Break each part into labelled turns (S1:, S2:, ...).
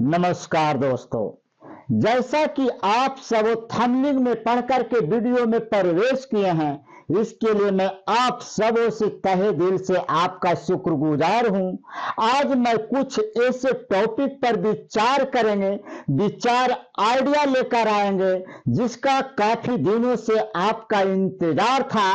S1: नमस्कार दोस्तों, जैसा कि आप सब थंबनेल में पढ़ करके वीडियो में प्रवेश किए हैं, इसके लिए मैं आप सबों से तहे दिल से आपका शुक्रगुजार हूं। आज मैं कुछ ऐसे टॉपिक पर विचार करेंगे, विचार आइडिया लेकर आएंगे जिसका काफी दिनों से आपका इंतजार था।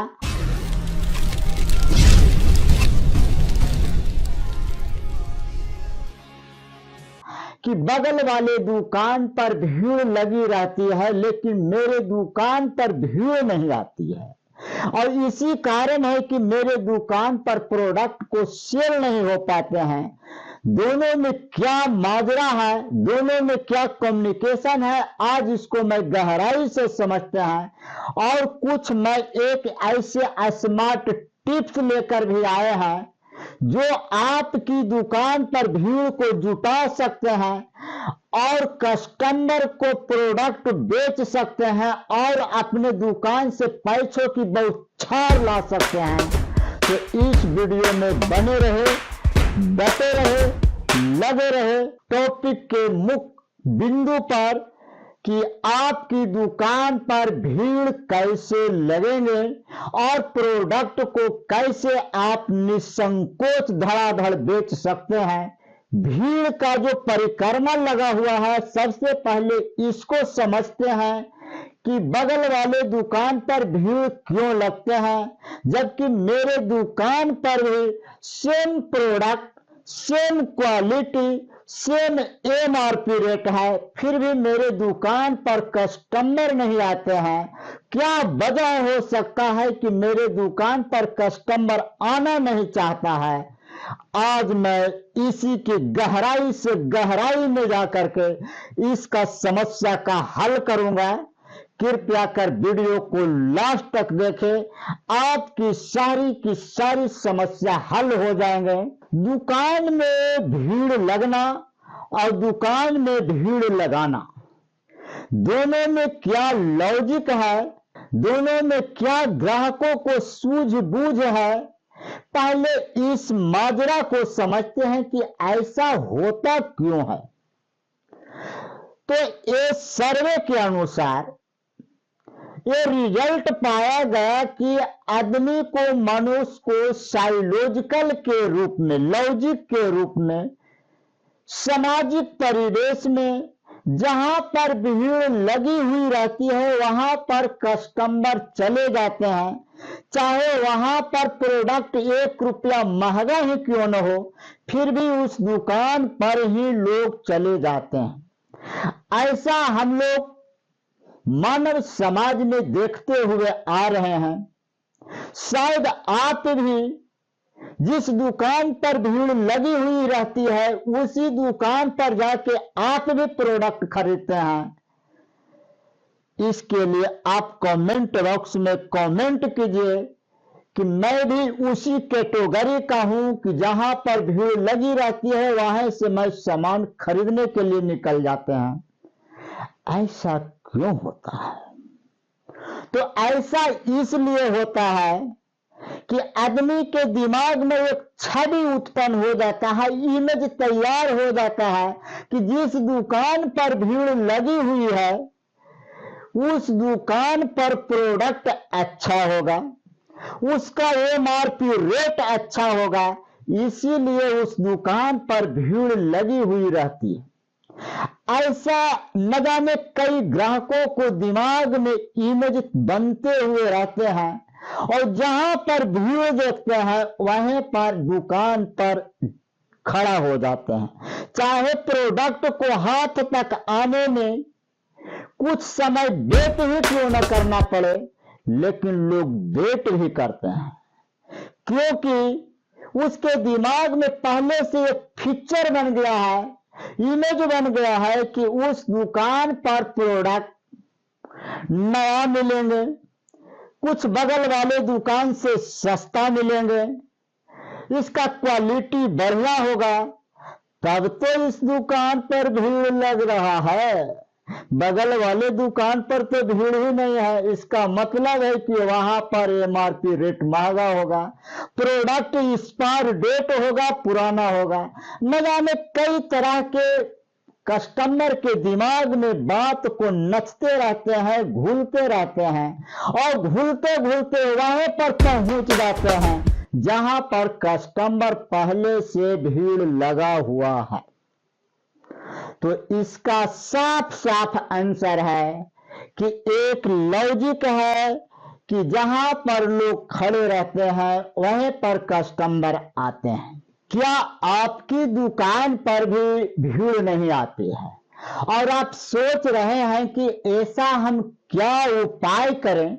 S1: कि बगल वाले दुकान पर भीड़ लगी रहती है लेकिन मेरे दुकान पर भीड़ नहीं आती है, और इसी कारण है कि मेरे दुकान पर प्रोडक्ट को सेल नहीं हो पाते हैं। दोनों में क्या माजरा है, दोनों में क्या कम्युनिकेशन है, आज इसको मैं गहराई से समझते हैं। और कुछ मैं एक ऐसे स्मार्ट टिप्स लेकर भी आए हैं जो आपकी दुकान पर भीड़ को जुटा सकते हैं और कस्टमर को प्रोडक्ट बेच सकते हैं और अपने दुकान से पैसों की बौछार ला सकते हैं। तो इस वीडियो में बने रहे, डटे रहे, लगे रहे टॉपिक के मुख्य बिंदु पर कि आपकी दुकान पर भीड़ कैसे लगेंगे और प्रोडक्ट को कैसे आप निसंकोच धड़ाधड़ बेच सकते हैं। भीड़ का जो परिक्रमण लगा हुआ है, सबसे पहले इसको समझते हैं कि बगल वाले दुकान पर भीड़ क्यों लगते हैं, जबकि मेरे दुकान पर भी same product, same quality, same MRP rate है, फिर भी मेरे दुकान पर कस्टमर नहीं आते हैं। क्या वजह हो सकता है कि मेरे दुकान पर कस्टमर आना नहीं चाहता है? आज मैं इसी की गहराई से गहराई में जाकर के इसका समस्या का हल करूंगा। कृपया कर वीडियो को लास्ट तक देखें, आपकी सारी की सारी समस्या हल हो जाएंगे। दुकान में भीड़ लगना और दुकान में भीड़ लगाना, दोनों में क्या लॉजिक है, दोनों में क्या ग्राहकों को सूझबूझ है, पहले इस माजरा को समझते हैं कि ऐसा होता क्यों है। तो ये सर्वे के अनुसार ये रिजल्ट पाया गया कि आदमी को, मनुष्य को साइकोलॉजिकल के रूप में, लॉजिक के रूप में, सामाजिक परिवेश में जहां पर भीड़ लगी हुई रहती है वहां पर कस्टमर चले जाते हैं, चाहे वहां पर प्रोडक्ट 1 रुपया महंगा ही क्यों न हो, फिर भी उस दुकान पर ही लोग चले जाते हैं। ऐसा हम लोग मानव समाज में देखते हुए आ रहे हैं। शायद आप भी जिस दुकान पर भीड़ लगी हुई रहती है उसी दुकान पर जाके आप भी प्रोडक्ट खरीदते हैं। इसके लिए आप कमेंट बॉक्स में कमेंट कीजिए कि मैं भी उसी कैटेगरी का हूं कि जहां पर भीड़ लगी रहती है वहां से मैं सामान खरीदने के लिए निकल जाते हैं। ऐसा क्यों होता है? तो ऐसा इसलिए होता है कि आदमी के दिमाग में एक छवि उत्पन्न हो जाता है, इमेज तैयार हो जाता है कि जिस दुकान पर भीड़ लगी हुई है उस दुकान पर प्रोडक्ट अच्छा होगा, उसका एमआरपी रेट अच्छा होगा, इसीलिए उस दुकान पर भीड़ लगी हुई रहती है। ऐसा न जाने कई ग्राहकों को दिमाग में इमेज बनते हुए रहते हैं और जहां पर भीड़ देखते हैं वहीं पर दुकान पर खड़ा हो जाते हैं। चाहे प्रोडक्ट को हाथ तक आने में कुछ समय वेट ही क्यों न करना पड़े, लेकिन लोग वेट भी करते हैं, क्योंकि उसके दिमाग में पहले से एक पिक्चर बन गया है, इमेज बन गया है कि उस दुकान पर प्रोडक्ट नया मिलेंगे, कुछ बगल वाले दुकान से सस्ता मिलेंगे, इसका क्वालिटी बढ़िया होगा, तब तो इस दुकान पर भीड़ लग रहा है। बगल वाले दुकान पर तो भीड़ ही नहीं है, इसका मतलब है कि वहां पर एमआरपी रेट महंगा होगा, प्रोडक्ट एक्सपायर डेट होगा, पुराना होगा, न जाने कई तरह के कस्टमर के दिमाग में बात को नचते रहते हैं, घुलते रहते हैं और घुलते घुलते वहां पर पहुंच जाते हैं जहां पर कस्टमर पहले से भीड़ लगा हुआ है। तो इसका साफ साफ आंसर है कि एक लॉजिक है कि जहां पर लोग खड़े रहते हैं वहीं पर कस्टमर आते हैं। क्या आपकी दुकान पर भी भीड़ नहीं आती है और आप सोच रहे हैं कि ऐसा हम क्या उपाय करें,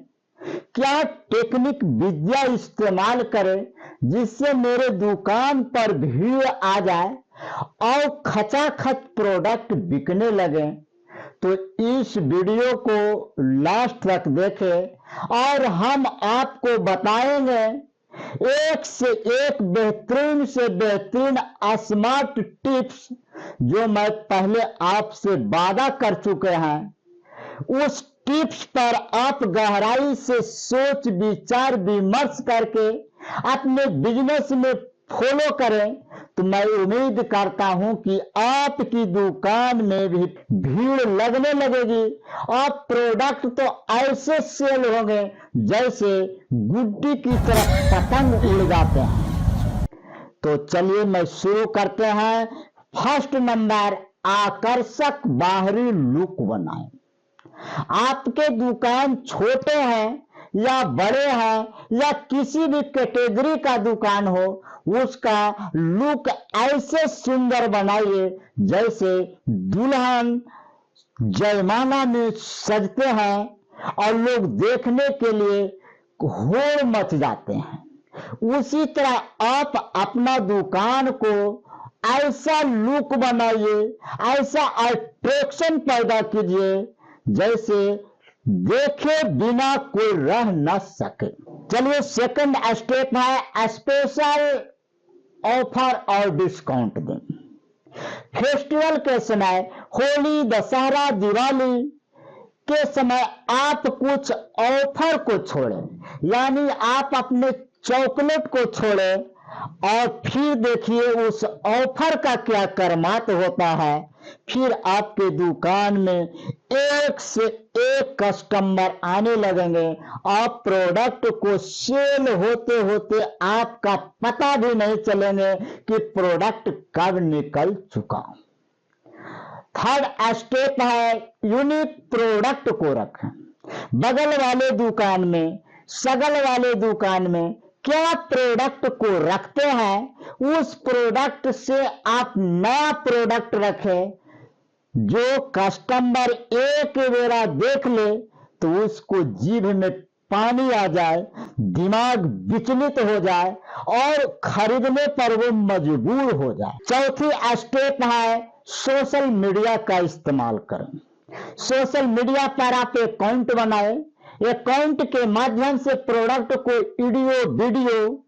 S1: क्या टेक्निक विद्या इस्तेमाल करें जिससे मेरे दुकान पर भीड़ आ जाए और खचाखच प्रोडक्ट बिकने लगे? तो इस वीडियो को लास्ट तक देखें और हम आपको बताएंगे एक से एक बेहतरीन से बेहतरीन स्मार्ट टिप्स जो मैं पहले आपसे वादा कर चुके हैं। उस टिप्स पर आप गहराई से सोच विचार विमर्श करके अपने बिजनेस में फॉलो करें तो मैं उम्मीद करता हूं कि आपकी दुकान में भी भीड़ लगने लगेगी और प्रोडक्ट तो ऐसे सेल होंगे जैसे गुड्डी की तरह पतंग उड़ जाते हैं। तो चलिए मैं शुरू करते हैं। फर्स्ट नंबर, आकर्षक बाहरी लुक बनाएं। आपके दुकान छोटे हैं या बड़े हैं या किसी भी कैटेगरी का दुकान हो, उसका लुक ऐसे सुंदर बनाइए जैसे दुल्हन जयमाला में सजते हैं और लोग देखने के लिए होड़ मच जाते हैं। उसी तरह आप अपना दुकान को ऐसा लुक बनाइए, ऐसा अट्रैक्शन पैदा कीजिए जैसे देखे बिना कोई रह न सके। चलिए सेकंड स्टेप है स्पेशल ऑफर और डिस्काउंट दें। फेस्टिवल के समय, होली, दशहरा, दिवाली के समय आप कुछ ऑफर को छोड़ें, यानी आप अपने चॉकलेट को छोड़ें और फिर देखिए उस ऑफर का क्या करमात होता है। फिर आपके दुकान में एक से एक कस्टमर आने लगेंगे और प्रोडक्ट को सेल होते होते आपका पता भी नहीं चलेंगे कि प्रोडक्ट कब निकल चुका। थर्ड स्टेप है यूनिक प्रोडक्ट को रखें। बगल वाले दुकान में, सगल वाले दुकान में क्या प्रोडक्ट को रखते हैं, उस प्रोडक्ट से आप नया प्रोडक्ट रखें जो कस्टमर एक बेरा देख ले तो उसको जीभ में पानी आ जाए, दिमाग विचलित हो जाए और खरीदने पर वो मजबूर हो जाए। चौथी स्टेप है सोशल मीडिया का इस्तेमाल करें। सोशल मीडिया पर आप अकाउंट बनाए, अकाउंट के माध्यम से प्रोडक्ट को वीडियो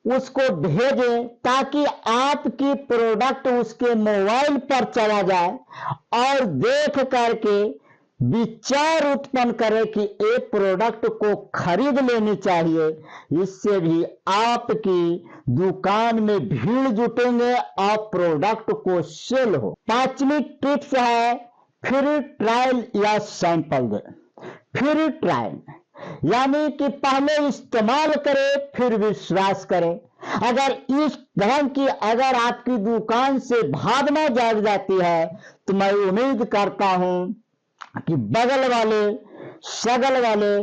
S1: उसको भेजें ताकि आपकी प्रोडक्ट उसके मोबाइल पर चला जाए और देख करके विचार उत्पन्न करे कि एक प्रोडक्ट को खरीद लेनी चाहिए। इससे भी आपकी दुकान में भीड़ जुटेंगे और प्रोडक्ट को सेल हो। पांचवी टिप्स है फ्री ट्रायल या सैंपल दे। फ्री ट्रायल यानी कि पहले इस्तेमाल करें फिर विश्वास करें। अगर इस ढंग की अगर आपकी दुकान से भावना जाग जाती है तो मैं उम्मीद करता हूं कि बगल वाले सगल वाले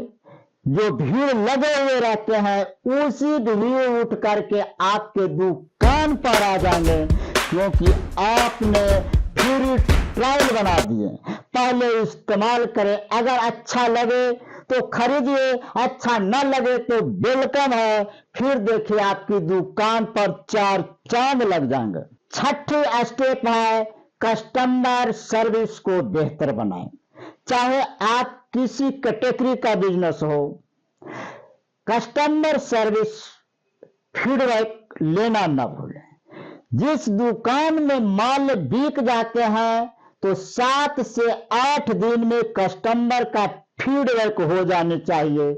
S1: जो भीड़ लगे हुए रहते हैं उसी भीड़ उठ करके आपके दुकान पर आ जाएंगे, क्योंकि आपने फ्री ट्रायल बना दिए। पहले इस्तेमाल करें, अगर अच्छा लगे तो खरीदिए, अच्छा न लगे तो वेलकम है। फिर देखिए आपकी दुकान पर चार चांद लग जाएंगे। छठी स्टेप है कस्टमर सर्विस को बेहतर बनाएं। चाहे आप किसी कैटेगरी का बिजनेस हो, कस्टमर सर्विस फीडबैक लेना न भूलें। जिस दुकान में माल बिक जाते हैं तो 7 से 8 दिन में कस्टमर का फीडबैक हो जाने चाहिए,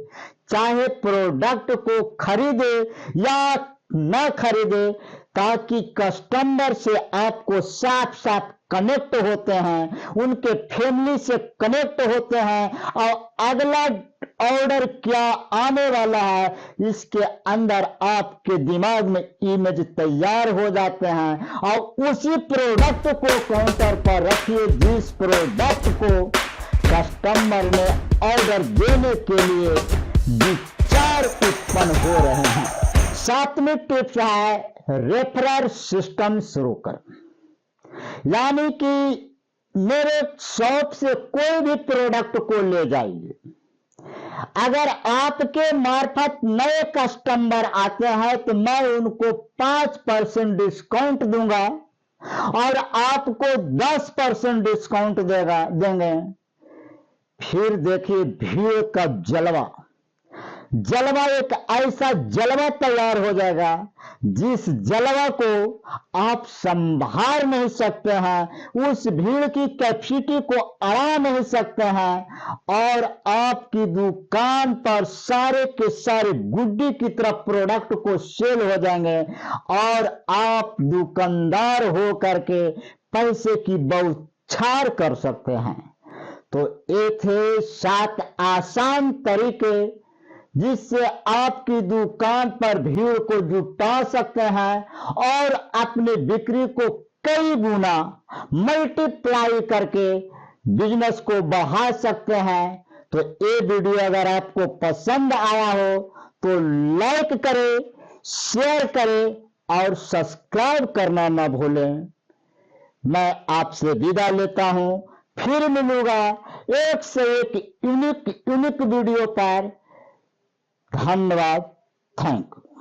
S1: चाहे प्रोडक्ट को खरीदे या न खरीदे, ताकि कस्टमर से आपको साफ साफ कनेक्ट होते हैं, उनके फैमिली से कनेक्ट होते हैं और अगला ऑर्डर क्या आने वाला है इसके अंदर आपके दिमाग में इमेज तैयार हो जाते हैं और उसी प्रोडक्ट को काउंटर पर रखिए जिस प्रोडक्ट को कस्टमर ने ऑर्डर देने के लिए विचार उत्पन्न हो रहे हैं। सातवीं टिप्स है रेफरल सिस्टम शुरू कर, यानी कि मेरे शॉप से कोई भी प्रोडक्ट को ले जाइए, अगर आपके मार्फत नए कस्टमर आते हैं तो मैं उनको 5% डिस्काउंट दूंगा और आपको 10% डिस्काउंट देंगे। फिर देखिए भीड़ का जलवा एक ऐसा जलवा तैयार हो जाएगा जिस जलवा को आप संभाल नहीं सकते हैं, उस भीड़ की कैपेसिटी को अड़ा नहीं सकते हैं और आपकी दुकान पर सारे के सारे गुड्डी की तरफ प्रोडक्ट को सेल हो जाएंगे और आप दुकानदार हो करके पैसे की बौछार कर सकते हैं। तो ये थे 7 आसान तरीके जिससे आपकी दुकान पर भीड़ को जुटा सकते हैं और अपनी बिक्री को कई गुना मल्टीप्लाई करके बिजनेस को बढ़ा सकते हैं। तो ये वीडियो अगर आपको पसंद आया हो तो लाइक करें, शेयर करें और सब्सक्राइब करना ना भूलें। मैं आपसे विदा लेता हूं, फिर मिलूंगा एक से एक यूनिक वीडियो पर। धन्यवाद, थैंक यू।